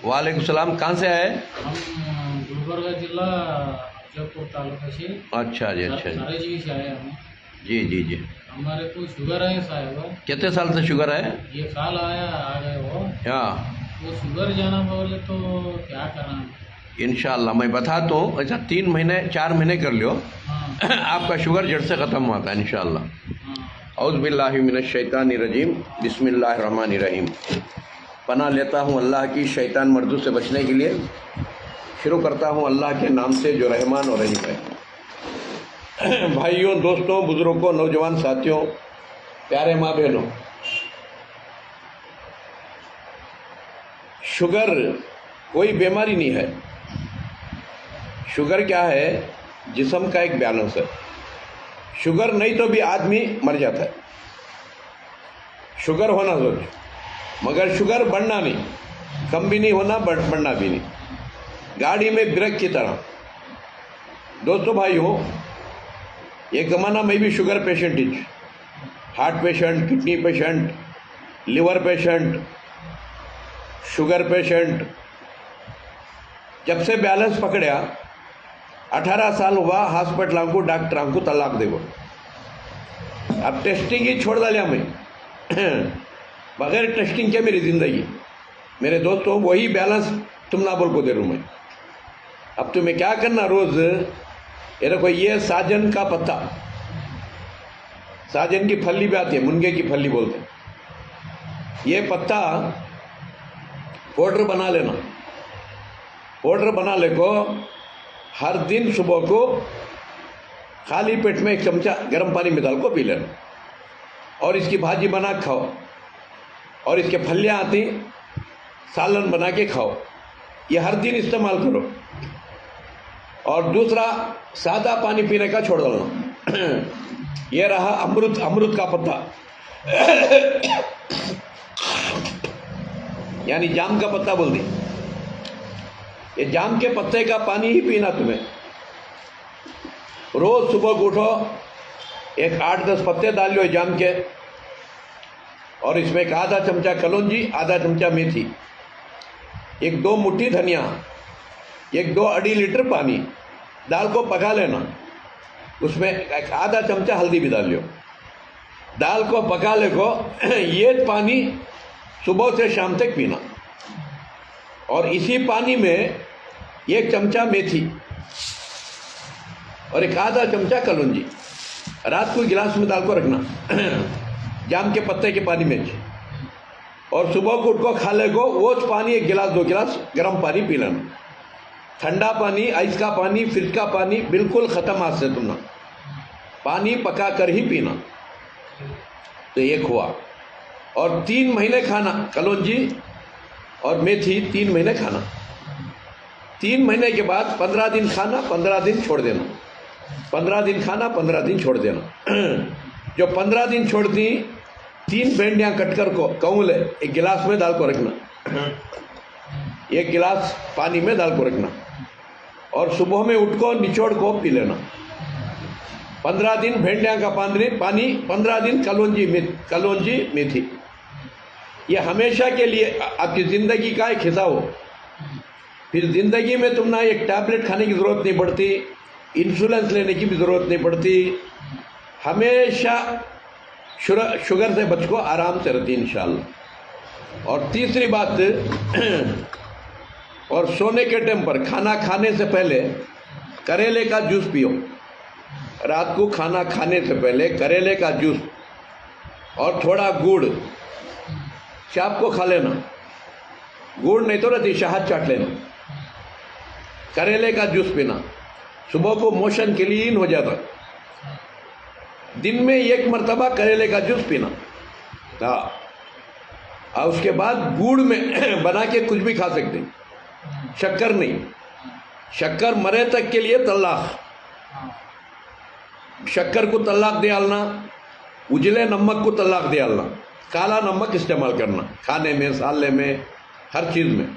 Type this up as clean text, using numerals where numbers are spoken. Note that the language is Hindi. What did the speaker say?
वालेकुम सलाम। कहाँ से आए? हम गुलबर्गा जिला जयपुर तालुका से अच्छा जी, अच्छा जी। नारेजवी से आए हम। जी जी जी। हमारे को शुगर है साहब। कितने साल से शुगर है? ये साल आया आ गए वो। हाँ, वो शुगर जाना बोले तो क्या करना। इंशाल्लाह मैं बताता हूँ। ऐसा 3 महीने 4 महीने कर लियो। हाँ आपका शुगर जड़ से ख़त्म होता है इंशाल्लाह। हाँ। औज़ बिल्लाहि मिनश शैतानिर रजीम, बिस्मिल्लाहिर रहमानिर रहीम। पनाह लेता हूँ अल्लाह की शैतान मर्दू से बचने के लिए। शुरू करता हूँ अल्लाह के नाम से जो रहमान और रहीम है। भाइयों, दोस्तों, बुज़ुर्गों, नौजवान साथियों, प्यारे माँ बहनों, शुगर कोई बीमारी नहीं है। शुगर क्या है? जिस्म का एक बैलेंस है। शुगर नहीं तो भी आदमी मर जाता है। शुगर होना जरूरी, मगर शुगर बढ़ना नहीं, कम भी नहीं होना, बढ़ना भी नहीं। गाड़ी में ब्रेक की तरह। दोस्तों भाइयों, एक ज़माना में भी शुगर पेशेंट ही, heart patient, kidney patient, liver patient, sugar patient. जब से बैलेंस पकड़ा 18 साल हुआ, हॉस्पिटल को डॉक्टर को तलाक देगो। अब टेस्टिंग ही छोड़ डालिया मैं। बगैर टेस्टिंग के मेरी ज़िंदगी। मेरे दोस्तों, वही बैलेंस तुम ना बोल को दे रूँ मैं। अब तुम्हें क्या करना, रोज़ ये देखो, ये साजन का पत्ता, साजन की फली भी आती है, मुनगे की फली बोलते हैं। ये पत्ता पाउडर बना लेना। पाउडर बना ले को हर दिन सुबह को खाली पेट में 1 चमचा गर्म पानी में डाल को पी लेना, और इसकी भाजी बना के खाओ, और इसके फलियाँ आती, सालन बना के खाओ। ये हर दिन इस्तेमाल करो। और दूसरा, सादा पानी पीने का छोड़ डालना। ये रहा अमरुद का पत्ता, यानी जाम का पत्ता बोल दी। ये जाम के पत्ते का पानी ही पीना तुम्हें। रोज सुबह को उठो, एक 8-10 पत्ते डाल लो जाम के, और इसमें एक आधा चमचा कलौंजी, आधा चमचा मेथी, 1-2 मुट्ठी धनिया, 1-2 अढ़ी लीटर पानी दाल को पका लेना। उसमें एक आधा चमचा हल्दी भी डाल लो। दाल को पका ले को ये पानी सुबह से शाम तक पीना। और इसी पानी में 1 चमचा मेथी और 1 आधा चमचा कलौंजी रात को गिलास में डाल को रखना, जाम के पत्ते के पानी में। और सुबह को उठ को खा ले को वो पानी 1 गिलास 2 गिलास गर्म पानी पी लेना। ठंडा पानी, आइस का पानी, फ्रिज का पानी बिल्कुल ख़त्म आज से तुमना। पानी पका कर ही पीना। तो एक हुआ। और 3 महीने खाना कलौंजी और मेथी, 3 महीने खाना। 3 महीने के बाद 15 दिन खाना, 15 दिन छोड़ देना। 15 दिन खाना, 15 दिन छोड़ देना। जो 15 दिन छोड़ दी, 3 भेंडियाँ कटकर को कौले 1 गिलास में डाल को रखना, 1 गिलास पानी में डाल को रखना, और सुबह में उठ को निचोड़ को पी लेना। 15 दिन भेंडियाँ का पानी, 15 दिन कलौंजी मेथी। ये हमेशा के लिए आपकी ज़िंदगी का एक हिस्सा हो। फिर ज़िंदगी में तुम ना एक टैबलेट खाने की ज़रूरत नहीं पड़ती, इंसुलिन लेने की भी ज़रूरत नहीं पड़ती। हमेशा शुगर से बच को आराम से रहती इंशाल्लाह। और तीसरी बात, और सोने के टाइम पर खाना खाने से पहले करेले का जूस पियो। रात को खाना खाने से पहले करेले का जूस और थोड़ा गुड़ शाम को खा लेना। गुड़ नहीं तो रहती, शहद चाट लेना। करेले का जूस पीना, सुबह को मोशन क्लीन हो जाता। दिन में 1 मरतबा करेले का जूस पीना। और उसके बाद गुड़ में बना के कुछ भी खा सकते हैं, शक्कर नहीं। शक्कर मरे तक के लिए तलाक। शक्कर को तलाक दे डालना, उजले नमक को तलाक दे डालना, काला नमक इस्तेमाल करना खाने में, साले में, हर चीज़ में।